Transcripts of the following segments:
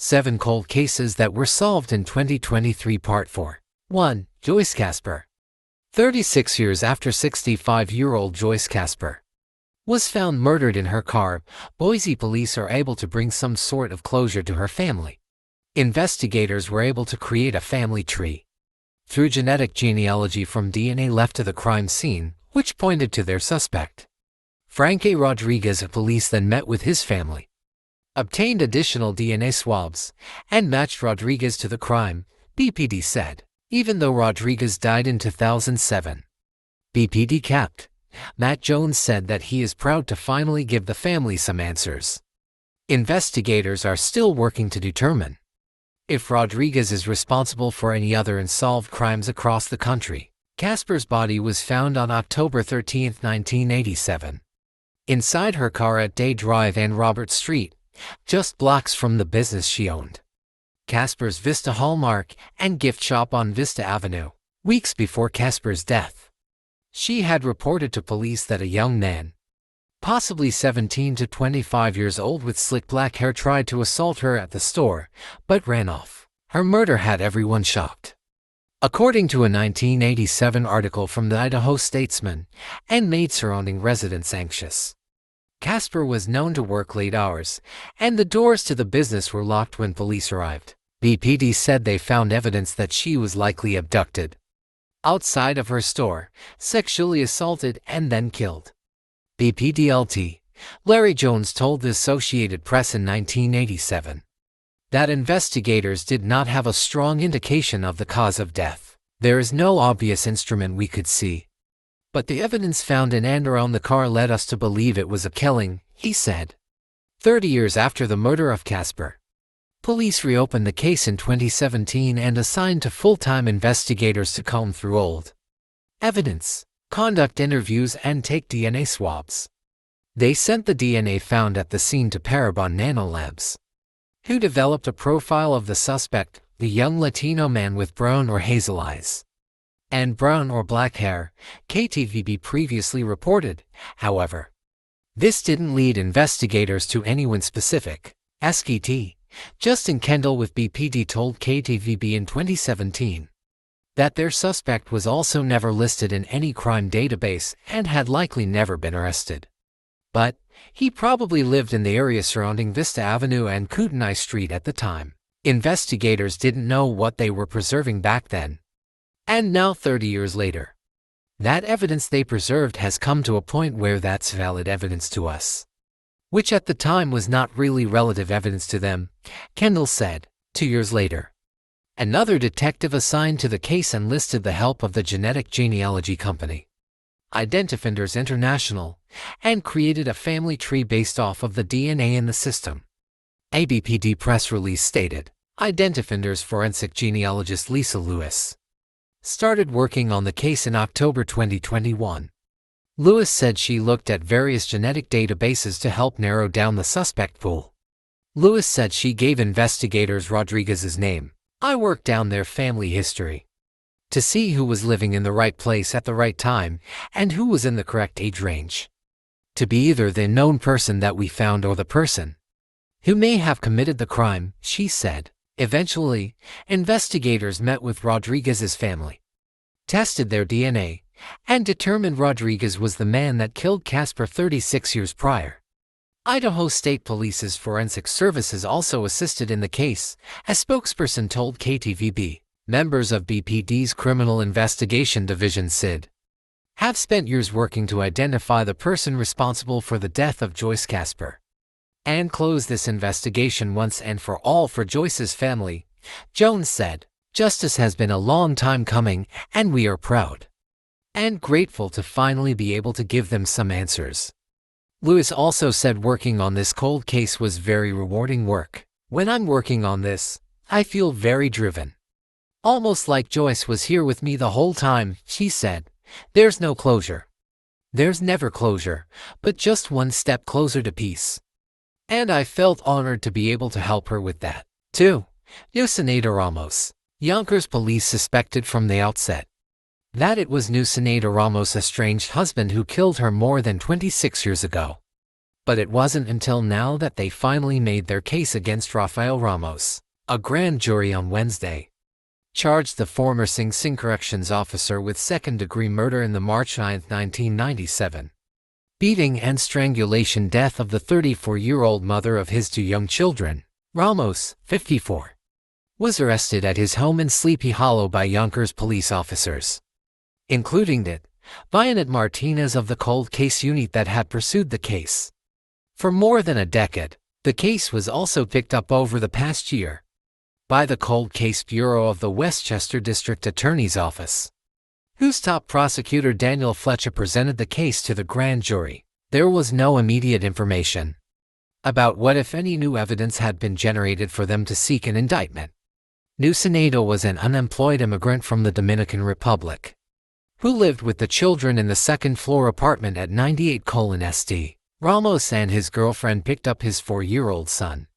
7 Cold Cases That Were Solved in 2023 Part 4. 1. Joyce Casper. 36 years after 65-year-old Joyce Casper was found murdered in her car, Boise police are able to bring some sort of closure to her family. Investigators were able to create a family tree through genetic genealogy from DNA left to the crime scene, which pointed to their suspect. Frank A. Rodriguez of police then met with his family, obtained additional DNA swabs, and matched Rodriguez to the crime, BPD said. Even though Rodriguez died in 2007, BPD capped. Matt Jones said that he is proud to finally give the family some answers. Investigators are still working to determine if Rodriguez is responsible for any other unsolved crimes across the country. Casper's body was found on October 13, 1987, inside her car at Day Drive and Robert Street, just blocks from the business she owned, Casper's Vista Hallmark and Gift Shop on Vista Avenue. Weeks before Casper's death, she had reported to police that a young man, possibly 17 to 25 years old with slick black hair, tried to assault her at the store, but ran off. Her murder had everyone shocked, according to a 1987 article from the Idaho Statesman, and made surrounding residents anxious. Casper was known to work late hours, and the doors to the business were locked when police arrived. BPD said they found evidence that she was likely abducted outside of her store, sexually assaulted, and then killed. BPD-LT Larry Jones told the Associated Press in 1987 that investigators did not have a strong indication of the cause of death. There is no obvious instrument we could see, but the evidence found in and around the car led us to believe it was a killing, he said. 30 years after the murder of Casper, police reopened the case in 2017 and assigned to full-time investigators to comb through old evidence, conduct interviews, and take DNA swabs. They sent the DNA found at the scene to Parabon Nanolabs, who developed a profile of the suspect, the young Latino man with brown or hazel eyes and brown or black hair, KTVB previously reported. However, this didn't lead investigators to anyone specific. SKT Justin Kendall with BPD told KTVB in 2017 that their suspect was also never listed in any crime database and had likely never been arrested. But he probably lived in the area surrounding Vista Avenue and Kootenai Street at the time. Investigators didn't know what they were preserving back then. And now 30 years later, that evidence they preserved has come to a point where that's valid evidence to us, which at the time was not really relative evidence to them, Kendall said. 2 years later, another detective assigned to the case enlisted the help of the genetic genealogy company, Identifinders International, and created a family tree based off of the DNA in the system. A BPD press release stated, Identifinders forensic genealogist Lisa Lewis started working on the case in October 2021. Lewis said she looked at various genetic databases to help narrow down the suspect pool. Lewis said she gave investigators Rodriguez's name. I worked down their family history to see who was living in the right place at the right time and who was in the correct age range to be either the known person that we found or the person who may have committed the crime, she said. Eventually, investigators met with Rodriguez's family, tested their DNA, and determined Rodriguez was the man that killed Casper 36 years prior. Idaho State Police's Forensic Services also assisted in the case, a spokesperson told KTVB. Members of BPD's Criminal Investigation Division (CID) have spent years working to identify the person responsible for the death of Joyce Casper and close this investigation once and for all for Joyce's family, Jones said. Justice has been a long time coming, and we are proud and grateful to finally be able to give them some answers. Lewis also said working on this cold case was very rewarding work. When I'm working on this, I feel very driven. Almost like Joyce was here with me the whole time, she said. There's no closure. There's never closure, but just one step closer to peace. And I felt honored to be able to help her with that. 2. Nusinaida Ramos. Yonkers police suspected from the outset that it was Nusinaida Ramos' estranged husband who killed her more than 26 years ago. But it wasn't until now that they finally made their case against Rafael Ramos. A grand jury on Wednesday charged the former Sing Sing corrections officer with second-degree murder in the March 9, 1997 beating and strangulation death of the 34-year-old mother of his two young children. Ramos, 54, was arrested at his home in Sleepy Hollow by Yonkers police officers, including Vianet Martinez of the cold case unit that had pursued the case for more than a decade. The case was also picked up over the past year by the Cold Case Bureau of the Westchester District Attorney's Office, whose top prosecutor Daniel Fletcher presented the case to the grand jury. There was no immediate information about what, if any, new evidence had been generated for them to seek an indictment. Nusinaida was an unemployed immigrant from the Dominican Republic who lived with the children in the second-floor apartment at 98:St. Ramos and his girlfriend picked up his 4-year-old son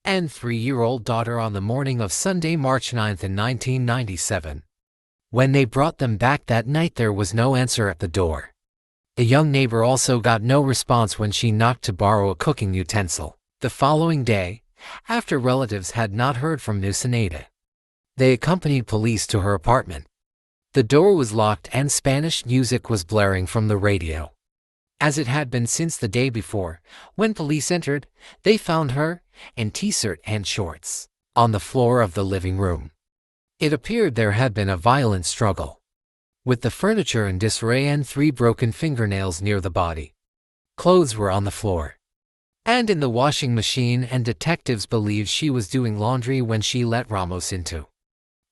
and 3-year-old daughter on the morning of Sunday, March 9, 1997. When they brought them back that night, there was no answer at the door. A young neighbor also got no response when she knocked to borrow a cooking utensil. The following day, after relatives had not heard from Nusinaida, they accompanied police to her apartment. The door was locked and Spanish music was blaring from the radio, as it had been since the day before. When police entered, they found her in t-shirt and shorts on the floor of the living room. It appeared there had been a violent struggle, with the furniture in disarray and 3 broken fingernails near the body. Clothes were on the floor and in the washing machine, and detectives believed she was doing laundry when she let Ramos into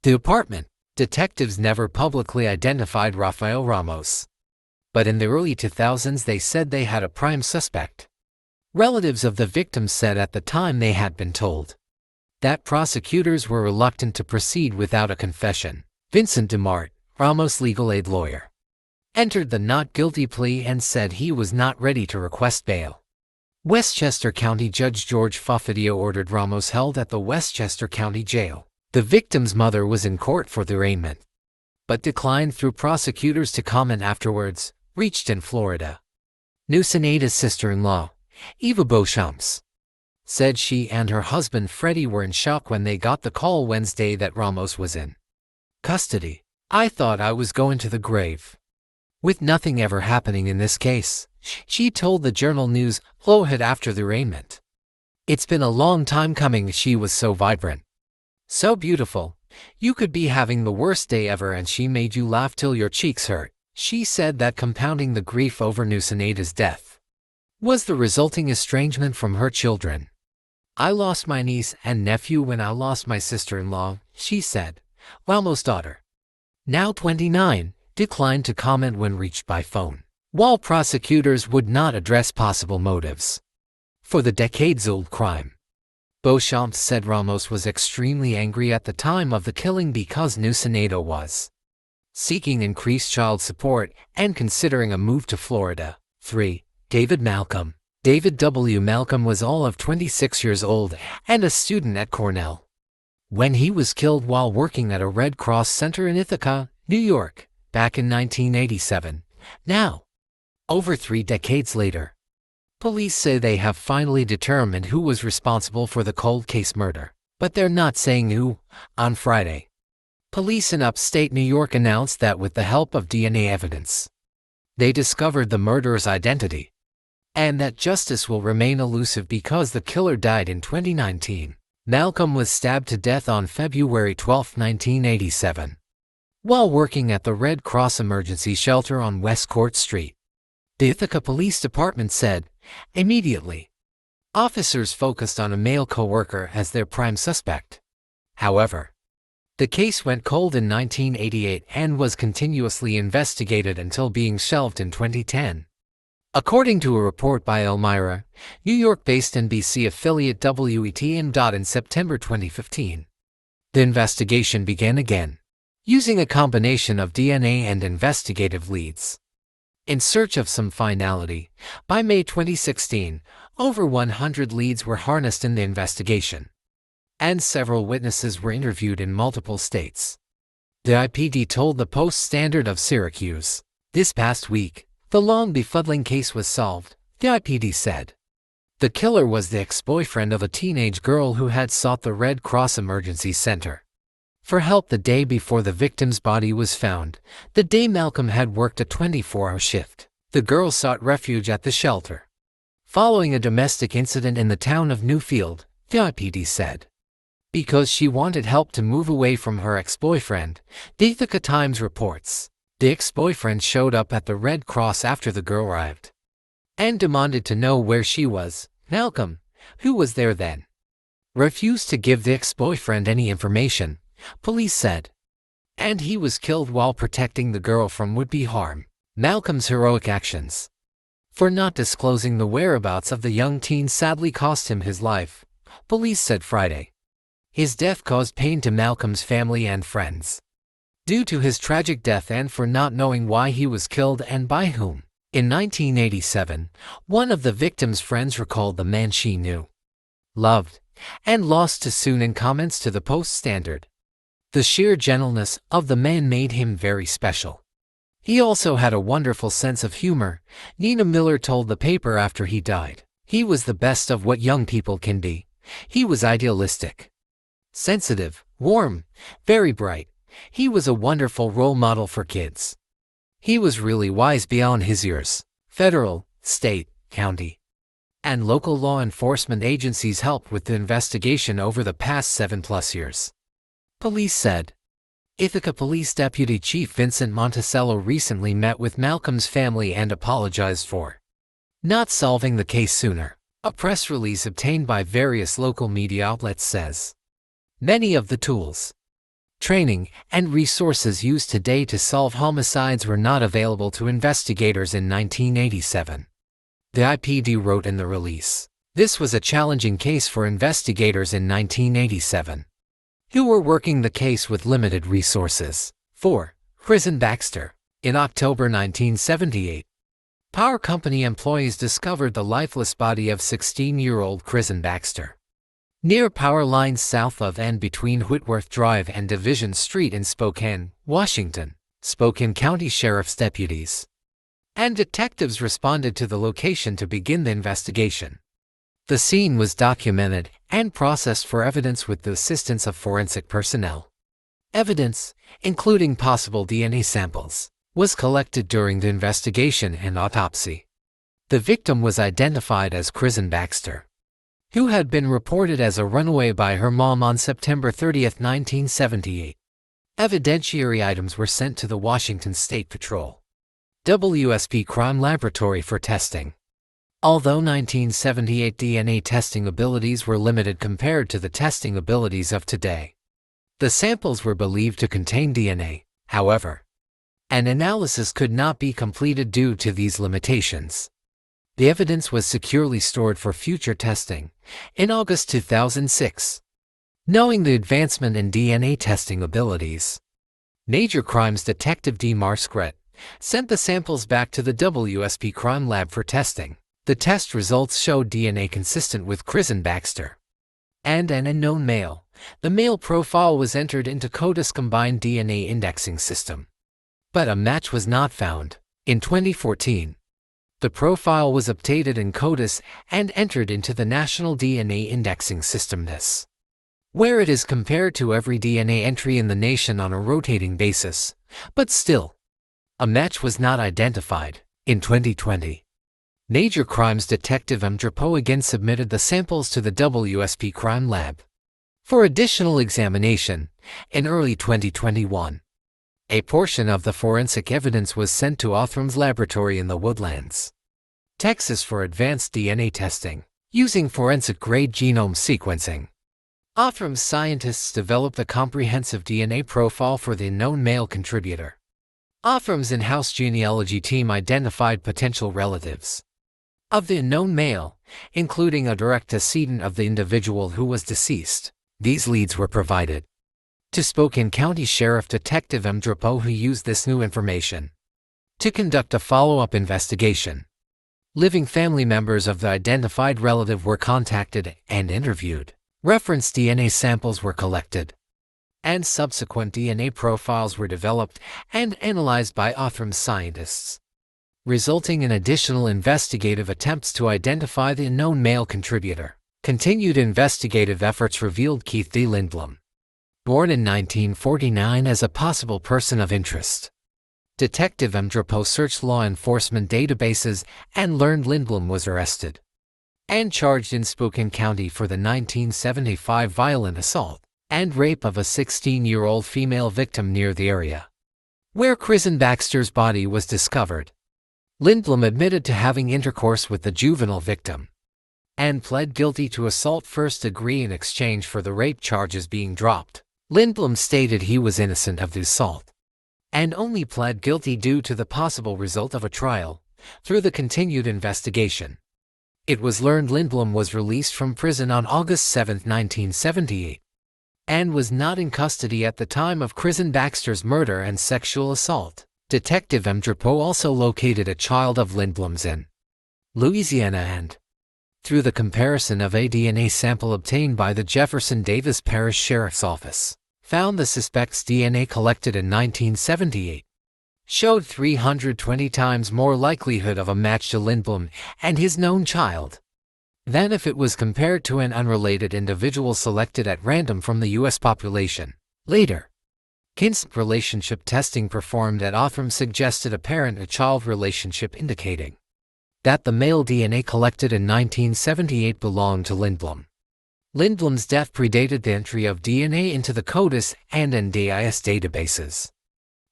the apartment. Detectives never publicly identified Rafael Ramos, but in the early 2000s they said they had a prime suspect. Relatives of the victims said at the time they had been told that prosecutors were reluctant to proceed without a confession. Vincent DeMart, Ramos' legal aid lawyer, entered the not guilty plea and said he was not ready to request bail. Westchester County Judge George Fafadio ordered Ramos held at the Westchester County Jail. The victim's mother was in court for the arraignment, but declined through prosecutors to comment afterwards. Reached in Florida. Nusinaida's sister-in-law, Eva Beauchamps, said she and her husband Freddie were in shock when they got the call Wednesday that Ramos was in custody. "I thought I was going to the grave, with nothing ever happening in this case," she told the Journal News Flowhead after the arraignment. "It's been a long time coming. She was so vibrant, so beautiful. You could be having the worst day ever and she made you laugh till your cheeks hurt." She said that compounding the grief over Nusinaida's death was the resulting estrangement from her children. "I lost my niece and nephew when I lost my sister-in-law," she said. Ramos' daughter, now 29, declined to comment when reached by phone, while prosecutors would not address possible motives for the decades-old crime. Beauchamps said Ramos was extremely angry at the time of the killing because Nusinaida was seeking increased child support and considering a move to Florida. 3. David Malcom. David W. Malcom was all of 26 years old and a student at Cornell when he was killed while working at a Red Cross center in Ithaca, New York, back in 1987. Now, over 3 decades later, police say they have finally determined who was responsible for the cold case murder, but they're not saying who. On Friday, police in upstate New York announced that with the help of DNA evidence, they discovered the murderer's identity, and that justice will remain elusive because the killer died in 2019. Malcom was stabbed to death on February 12, 1987, while working at the Red Cross Emergency Shelter on West Court Street. The Ithaca Police Department said, immediately, officers focused on a male co-worker as their prime suspect. However, the case went cold in 1988 and was continuously investigated until being shelved in 2010. According to a report by Elmira, New York-based NBC affiliate WETN. In September 2015, the investigation began again, using a combination of DNA and investigative leads. In search of some finality, by May 2016, over 100 leads were harnessed in the investigation, and several witnesses were interviewed in multiple states. The IPD told the Post-Standard of Syracuse, "This past week, the long befuddling case was solved," the IPD said. The killer was the ex-boyfriend of a teenage girl who had sought the Red Cross Emergency Center for help the day before the victim's body was found. The day Malcom had worked a 24-hour shift, the girl sought refuge at the shelter following a domestic incident in the town of Newfield, the IPD said. Because she wanted help to move away from her ex-boyfriend, the Ithaca Times reports. The ex-boyfriend showed up at the Red Cross after the girl arrived and demanded to know where she was. Malcom, who was there then, refused to give the ex-boyfriend any information, police said, and he was killed while protecting the girl from would-be harm. Malcom's heroic actions for not disclosing the whereabouts of the young teen sadly cost him his life, police said Friday. His death caused pain to Malcom's family and friends due to his tragic death and for not knowing why he was killed and by whom. In 1987, one of the victim's friends recalled the man she knew, loved, and lost too soon in comments to the Post-Standard. The sheer gentleness of the man made him very special. He also had a wonderful sense of humor, Nina Miller told the paper after he died. He was the best of what young people can be. He was idealistic, sensitive, warm, very bright. He was a wonderful role model for kids. He was really wise beyond his years. Federal, state, county, and local law enforcement agencies helped with the investigation over the past 7+ years, police said. Ithaca Police Deputy Chief Vincent Monticello recently met with Malcom's family and apologized for not solving the case sooner. A press release obtained by various local media outlets says many of the tools, training, and resources used today to solve homicides were not available to investigators in 1987. The IPD wrote in the release, this was a challenging case for investigators in 1987, who were working the case with limited resources. 4. Krisen Baxter. In October 1978, power company employees discovered the lifeless body of 16-year-old Krisen Baxter near power lines south of and between Whitworth Drive and Division Street in Spokane, Washington. Spokane County Sheriff's deputies and detectives responded to the location to begin the investigation. The scene was documented and processed for evidence with the assistance of forensic personnel. Evidence, including possible DNA samples, was collected during the investigation and autopsy. The victim was identified as Krisen Baxter, who had been reported as a runaway by her mom on September 30, 1978. Evidentiary items were sent to the Washington State Patrol WSP Crime Laboratory for testing. Although 1978 DNA testing abilities were limited compared to the testing abilities of today, the samples were believed to contain DNA. However, an analysis could not be completed due to these limitations. The evidence was securely stored for future testing. In August 2006, knowing the advancement in DNA testing abilities, Major Crimes Detective D. Marskret sent the samples back to the WSP Crime Lab for testing. The test results showed DNA consistent with Krisen Baxter and an unknown male. The male profile was entered into CODIS combined DNA indexing system, but a match was not found. In 2014, the profile was updated in CODIS and entered into the National DNA Indexing System NIS, where it is compared to every DNA entry in the nation on a rotating basis, but still, a match was not identified. In 2020, Major Crimes Detective M. Drapeau again submitted the samples to the WSP Crime Lab for additional examination. In early 2021, a portion of the forensic evidence was sent to Othrum's laboratory in the Woodlands, Texas for advanced DNA testing. Using forensic-grade genome sequencing, Othrum's scientists developed a comprehensive DNA profile for the known male contributor. Othrum's in-house genealogy team identified potential relatives of the unknown male, including a direct descendant of the individual who was deceased. These leads were provided to Spokane County Sheriff Detective M. Drapeau, who used this new information to conduct a follow-up investigation. Living family members of the identified relative were contacted and interviewed. Reference DNA samples were collected, and subsequent DNA profiles were developed and analyzed by Othrum's scientists. resulting in additional investigative attempts to identify the unknown male contributor. Continued investigative efforts revealed Cathy Lindblom, born in 1949, as a possible person of interest. Detective Mdrapo searched law enforcement databases and learned Lindblom was arrested and charged in Spokane County for the 1975 violent assault and rape of a 16-year-old female victim near the area where Krisen Baxter's body was discovered. Lindblom admitted to having intercourse with the juvenile victim and pled guilty to assault first degree in exchange for the rape charges being dropped. Lindblom stated he was innocent of the assault and only pled guilty due to the possible result of a trial. Through the continued investigation, it was learned Lindblom was released from prison on August 7, 1978, and was not in custody at the time of Krisen Baxter's murder and sexual assault. Detective Mdrapo also located a child of Lindblom's in Louisiana and, through the comparison of a DNA sample obtained by the Jefferson Davis Parish Sheriff's Office, found the suspect's DNA collected in 1978 showed 320 times more likelihood of a match to Lindblom and his known child than if it was compared to an unrelated individual selected at random from the U.S. population. Later, kinship relationship testing performed at Othram suggested a parent-child relationship, indicating that the male DNA collected in 1978 belonged to Lindblom. Lindblom's death predated the entry of DNA into the CODIS and NDIS databases,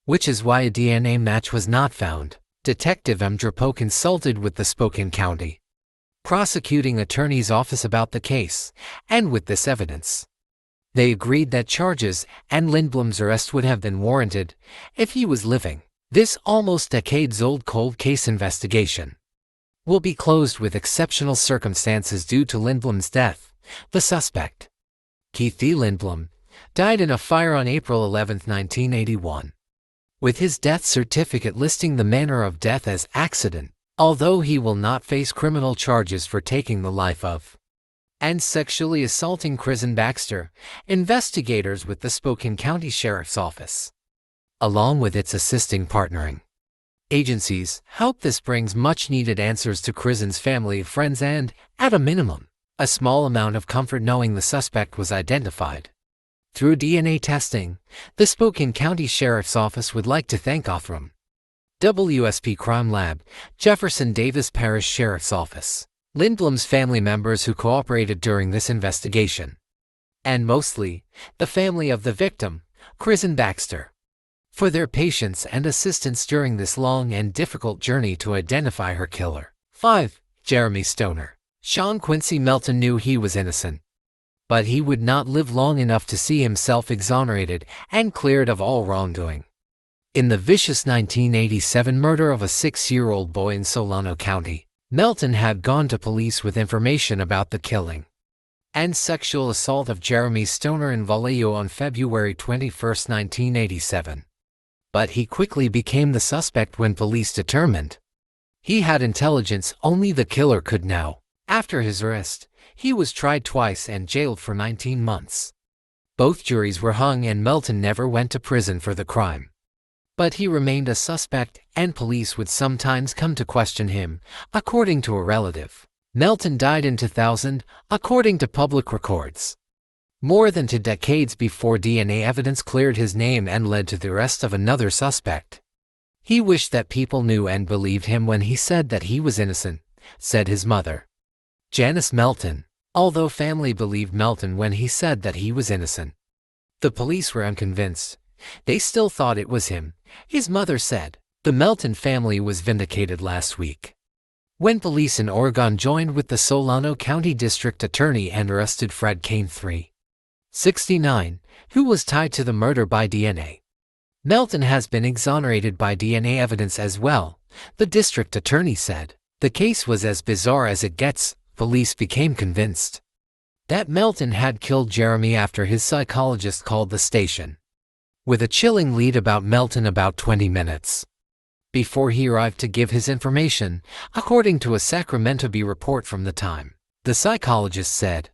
which is why a DNA match was not found. Detective Mdrapo consulted with the Spokane County prosecuting attorney's office about the case, and with this evidence, they agreed that charges and Lindblom's arrest would have been warranted if he was living. This almost decades-old cold case investigation will be closed with exceptional circumstances due to Lindblom's death. The suspect, Cathy Lindblom, died in a fire on April 11, 1981, with his death certificate listing the manner of death as accident, although he will not face criminal charges for taking the life of and sexually assaulting Krisen Baxter. Investigators with the Spokane County Sheriff's Office, along with its assisting partnering agencies, hope this brings much-needed answers to Krisen's family and friends and, at a minimum, a small amount of comfort knowing the suspect was identified through DNA testing. The Spokane County Sheriff's Office would like to thank Othram, WSP Crime Lab, Jefferson Davis Parish Sheriff's Office, Lindblom's family members who cooperated during this investigation, and mostly, the family of the victim, Krisen Baxter, for their patience and assistance during this long and difficult journey to identify her killer. 5. Jeremy Stoner. Sean Quincy Melton knew he was innocent, but he would not live long enough to see himself exonerated and cleared of all wrongdoing. In the vicious 1987 murder of a 6-year-old boy in Solano County, Melton had gone to police with information about the killing and sexual assault of Jeremy Stoner in Vallejo on February 21, 1987. But he quickly became the suspect when police determined he had intelligence only the killer could know. After his arrest, he was tried twice and jailed for 19 months. Both juries were hung and Melton never went to prison for the crime. But he remained a suspect, and police would sometimes come to question him, according to a relative. Melton died in 2000, according to public records, more than 2 decades before DNA evidence cleared his name and led to the arrest of another suspect. He wished that people knew and believed him when he said that he was innocent, said his mother, Janice Melton. Although family believed Melton when he said that he was innocent, the police were unconvinced. They still thought it was him, his mother said. The Melton family was vindicated last week when police in Oregon joined with the Solano County District Attorney and arrested Fred Kane, 69, who was tied to the murder by DNA. Melton has been exonerated by DNA evidence as well, the district attorney said. The case was as bizarre as it gets. Police became convinced that Melton had killed Jeremy after his psychologist called the station with a chilling lead about Melton about 20 minutes before he arrived to give his information, according to a Sacramento Bee report from the time. The psychologist said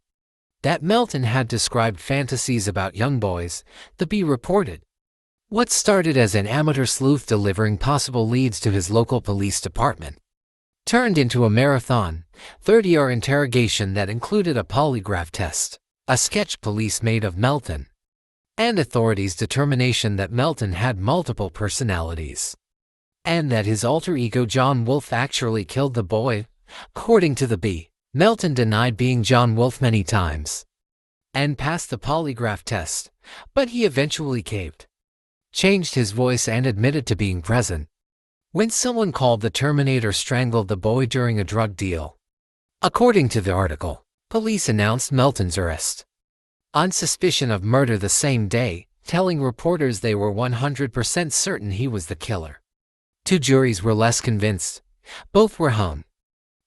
that Melton had described fantasies about young boys, the Bee reported, What started as an amateur sleuth delivering possible leads to his local police department turned into a marathon, 30-hour interrogation that included a polygraph test, a sketch police made of Melton, and authorities' determination that Melton had multiple personalities, and that his alter ego John Wolfe actually killed the boy. According to the B, Melton denied being John Wolfe many times and passed the polygraph test, but he eventually caved, changed his voice, and admitted to being present when someone called the Terminator strangled the boy during a drug deal. According to the article, police announced Melton's arrest on suspicion of murder the same day, telling reporters they were 100% certain he was the killer. Two juries were less convinced. Both were hung,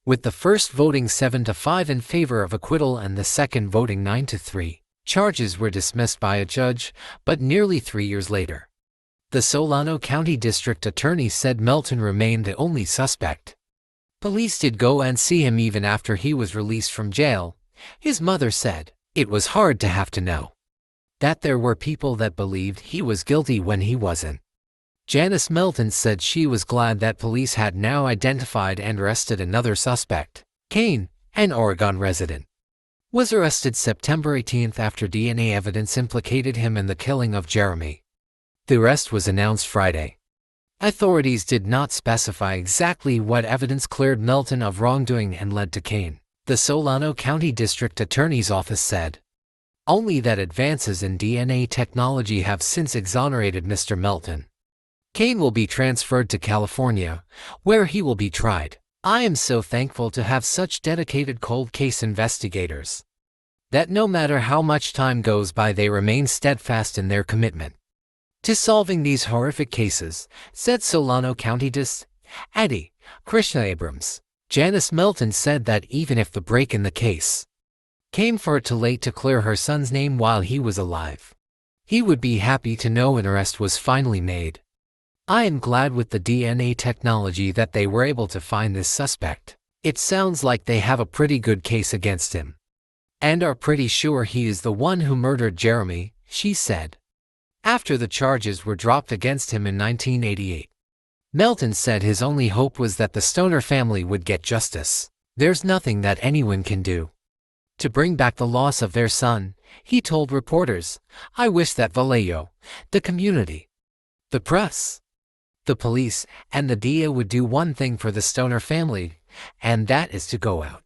with the first voting 7-5 in favor of acquittal and the second voting 9-3. Charges were dismissed by a judge, but nearly 3 years later, the Solano County District Attorney said Melton remained the only suspect. Police did go and see him even after he was released from jail. His mother said, "It was hard to have to know that there were people that believed he was guilty when he wasn't." Janice Melton said she was glad that police had now identified and arrested another suspect. Kane, an Oregon resident, was arrested September 18 after DNA evidence implicated him in the killing of Jeremy. The arrest was announced Friday. Authorities did not specify exactly what evidence cleared Melton of wrongdoing and led to Kane, the Solano County District Attorney's Office said. Only that advances in DNA technology have since exonerated Mr. Melton. Kane will be transferred to California, where he will be tried. "I am so thankful to have such dedicated cold case investigators that no matter how much time goes by they remain steadfast in their commitment to solving these horrific cases," said Solano County Dis. Addie, Krishna Abrams. Janice Melton said that even if the break in the case came far too late to clear her son's name while he was alive, he would be happy to know an arrest was finally made. "I am glad with the DNA technology that they were able to find this suspect. It sounds like they have a pretty good case against him and are pretty sure he is the one who murdered Jeremy," she said, after the charges were dropped against him in 1988. Melton said his only hope was that the Stoner family would get justice. "There's nothing that anyone can do to bring back the loss of their son," he told reporters. "I wish that Vallejo, the community, the press, the police, and the DA would do one thing for the Stoner family, and that is to go out,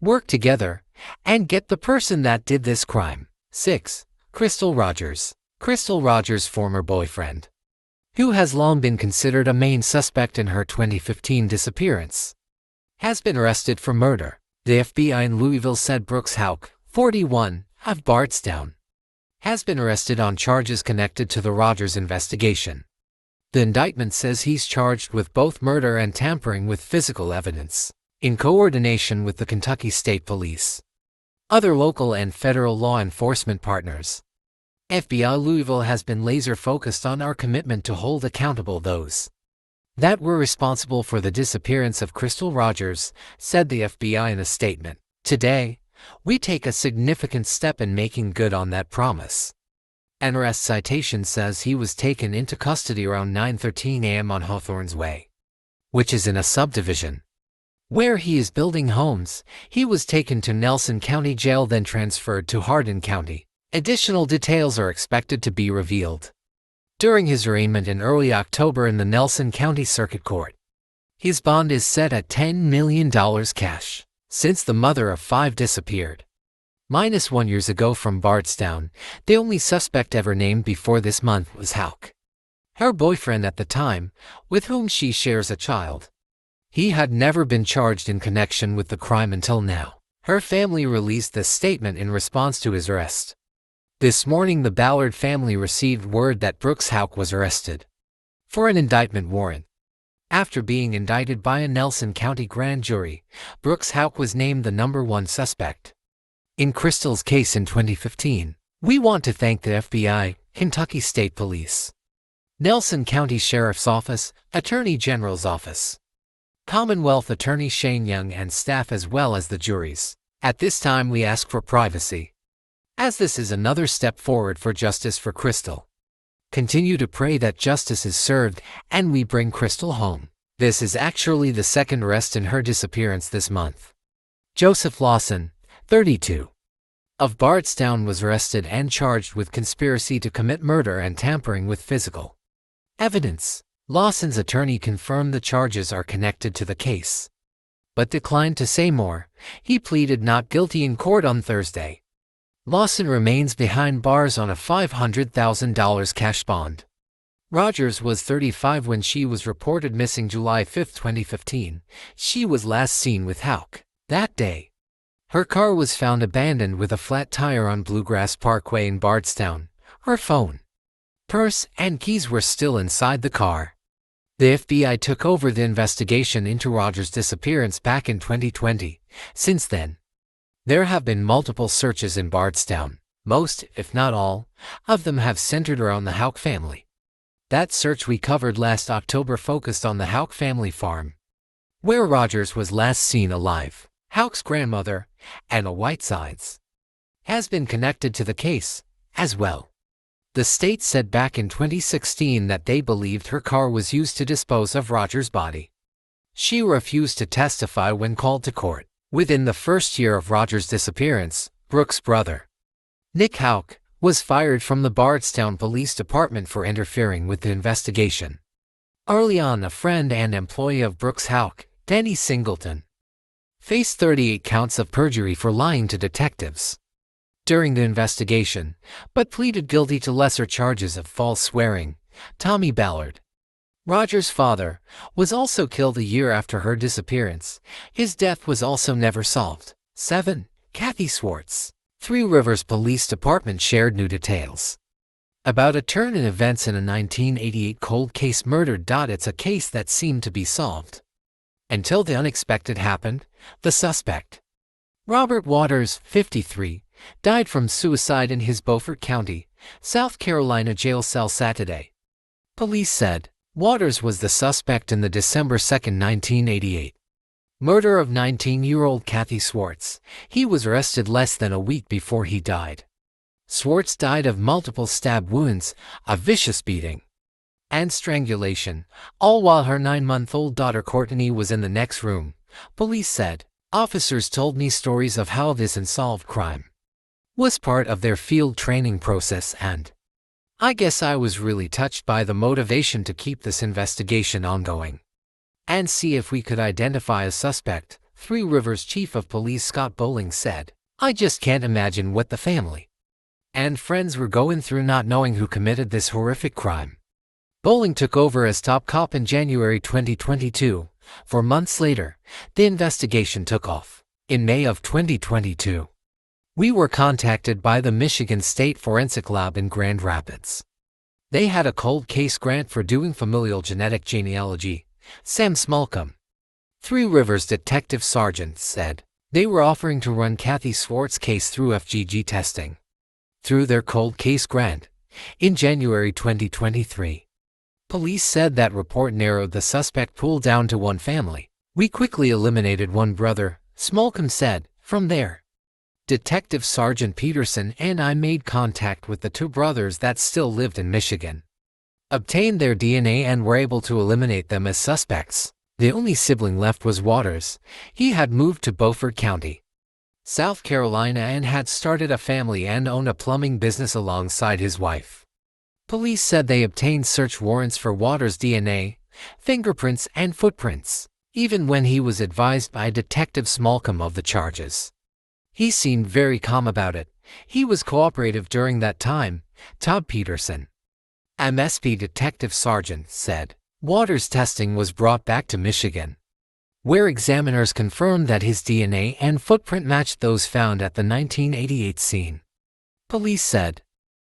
work together, and get the person that did this crime." 6. Crystal Rogers. Crystal Rogers' former boyfriend, who has long been considered a main suspect in her 2015 disappearance, has been arrested for murder. The FBI in Louisville said Brooks Houck, 41, of Bardstown, has been arrested on charges connected to the Rogers investigation. The indictment says he's charged with both murder and tampering with physical evidence, in coordination with the Kentucky State Police, other local and federal law enforcement partners. FBI Louisville has been laser-focused on our commitment to hold accountable those that were responsible for the disappearance of Crystal Rogers, said the FBI in a statement. "Today, we take a significant step in making good on that promise." An arrest citation says he was taken into custody around 9:13 a.m. on Hawthorne's Way, which is in a subdivision where he is building homes. He was taken to Nelson County Jail, then transferred to Hardin County. Additional details are expected to be revealed during his arraignment in early October in the Nelson County Circuit Court. His bond is set at $10 million cash. Since the mother of 5 disappeared -1 years ago from Bardstown, the only suspect ever named before this month was Houck, her boyfriend at the time, with whom she shares a child. He had never been charged in connection with the crime until now. Her family released this statement in response to his arrest. This morning the Ballard family received word that Brooks Houck was arrested for an indictment warrant. After being indicted by a Nelson County grand jury, Brooks Houck was named the #1 suspect in Crystal's case in 2015. "We want to thank the FBI, Kentucky State Police, Nelson County Sheriff's Office, Attorney General's Office, Commonwealth Attorney Shane Young and staff, as well as the juries. At this time we ask for privacy, as this is another step forward for justice for Crystal," Continue to pray that justice is served and we bring Crystal home. This is actually the second arrest in her disappearance this month. Joseph Lawson, 32, of Bardstown was arrested and charged with conspiracy to commit murder and tampering with physical evidence. Lawson's attorney confirmed the charges are connected to the case, but declined to say more. He pleaded not guilty in court on Thursday. Lawson remains behind bars on a $500,000 cash bond. Rogers was 35 when she was reported missing July 5, 2015. She was last seen with Houck that day. Her car was found abandoned with a flat tire on Bluegrass Parkway in Bardstown. Her phone, purse, and keys were still inside the car. The FBI took over the investigation into Rogers' disappearance back in 2020. Since then, there have been multiple searches in Bardstown. Most, if not all, of them have centered around the Houck family. That search we covered last October focused on the Houck family farm, where Rogers was last seen alive. Houck's grandmother, Anna Whitesides, has been connected to the case as well. The state said back in 2016 that they believed her car was used to dispose of Rogers' body. She refused to testify when called to court. Within the first year of Rogers' disappearance, Brooks' brother, Nick Houck, was fired from the Bardstown Police Department for interfering with the investigation. Early on, a friend and employee of Brooks Houck, Denny Singleton, faced 38 counts of perjury for lying to detectives during the investigation, but pleaded guilty to lesser charges of false swearing. Tommy Ballard, Rogers' father, was also killed a year after her disappearance. His death was also never solved. 7. Cathy Swartz. Three Rivers Police Department shared new details about a turn in events in a 1988 cold case murder. It's a case that seemed to be solved until the unexpected happened. The suspect, Robert Waters, 53, died from suicide in his Beaufort County, South Carolina jail cell Saturday. Police said Waters was the suspect in the December 2, 1988 murder of 19-year-old Cathy Swartz. He was arrested less than a week before he died. Schwartz died of multiple stab wounds, a vicious beating, and strangulation, all while her 9-month-old daughter Courtney was in the next room. Police said, "Officers told me stories of how this unsolved crime was part of their field training process, and I guess I was really touched by the motivation to keep this investigation ongoing and see if we could identify a suspect." Three Rivers Chief of Police Scott Bowling said, "I just can't imagine what the family and friends were going through not knowing who committed this horrific crime." Bowling took over as top cop in January 2022. 4 months later, the investigation took off. In May of 2022, we were contacted by the Michigan State Forensic Lab in Grand Rapids. They had a cold case grant for doing familial genetic genealogy. Sam Malcom, Three Rivers Detective Sergeant, said they were offering to run Cathy Swartz's case through FGG testing through their cold case grant in January 2023. Police said that report narrowed the suspect pool down to one family. "We quickly eliminated one brother," Malcom said. "From there, Detective Sergeant Peterson and I made contact with the two brothers that still lived in Michigan, obtained their DNA, and were able to eliminate them as suspects. The only sibling left was Waters. He had moved to Beaufort County, South Carolina, and had started a family and owned a plumbing business alongside his wife." Police said they obtained search warrants for Waters' DNA, fingerprints, and footprints, even when he was advised by Detective Malcom of the charges. He seemed very calm about it. He was cooperative during that time, Todd Peterson, MSP Detective Sergeant, said. Waters' testing was brought back to Michigan, where examiners confirmed that his DNA and footprint matched those found at the 1988 scene. Police said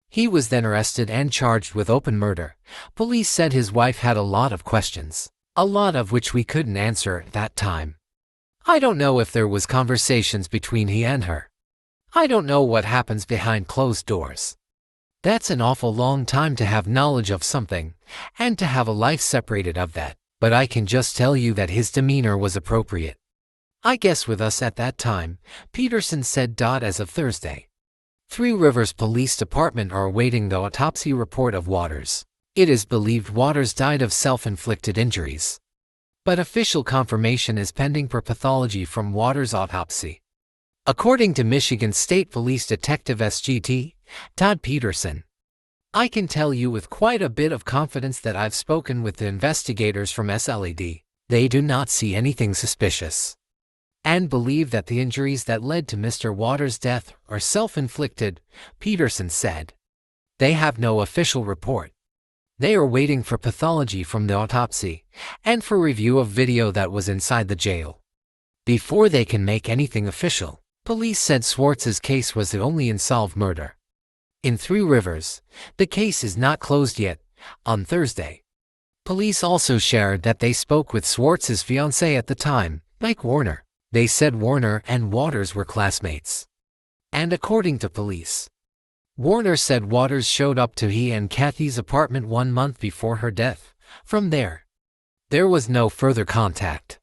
he was then arrested and charged with open murder. Police said his wife had a lot of questions, a lot of which we couldn't answer at that time. "I don't know if there was conversations between he and her. I don't know what happens behind closed doors. That's an awful long time to have knowledge of something, and to have a life separated of that. But I can just tell you that his demeanor was appropriate, I guess, with us at that time," Peterson said. As of Thursday, Three Rivers Police Department are awaiting the autopsy report of Waters. It is believed Waters died of self-inflicted injuries, but official confirmation is pending for pathology from Waters' autopsy. According to Michigan State Police Detective SGT, Todd Peterson, "I can tell you with quite a bit of confidence that I've spoken with the investigators from SLED. They do not see anything suspicious and believe that the injuries that led to Mr. Waters' death are self-inflicted," Peterson said. "They have no official report. They are waiting for pathology from the autopsy and for review of video that was inside the jail before they can make anything official." Police said Schwartz's case was the only unsolved murder in Three Rivers. The case is not closed yet. On Thursday, police also shared that they spoke with Schwartz's fiancé at the time, Mike Warner. They said Warner and Waters were classmates, and according to police, Warner said Waters showed up to he and Cathy's apartment 1 month before her death. From there was no further contact.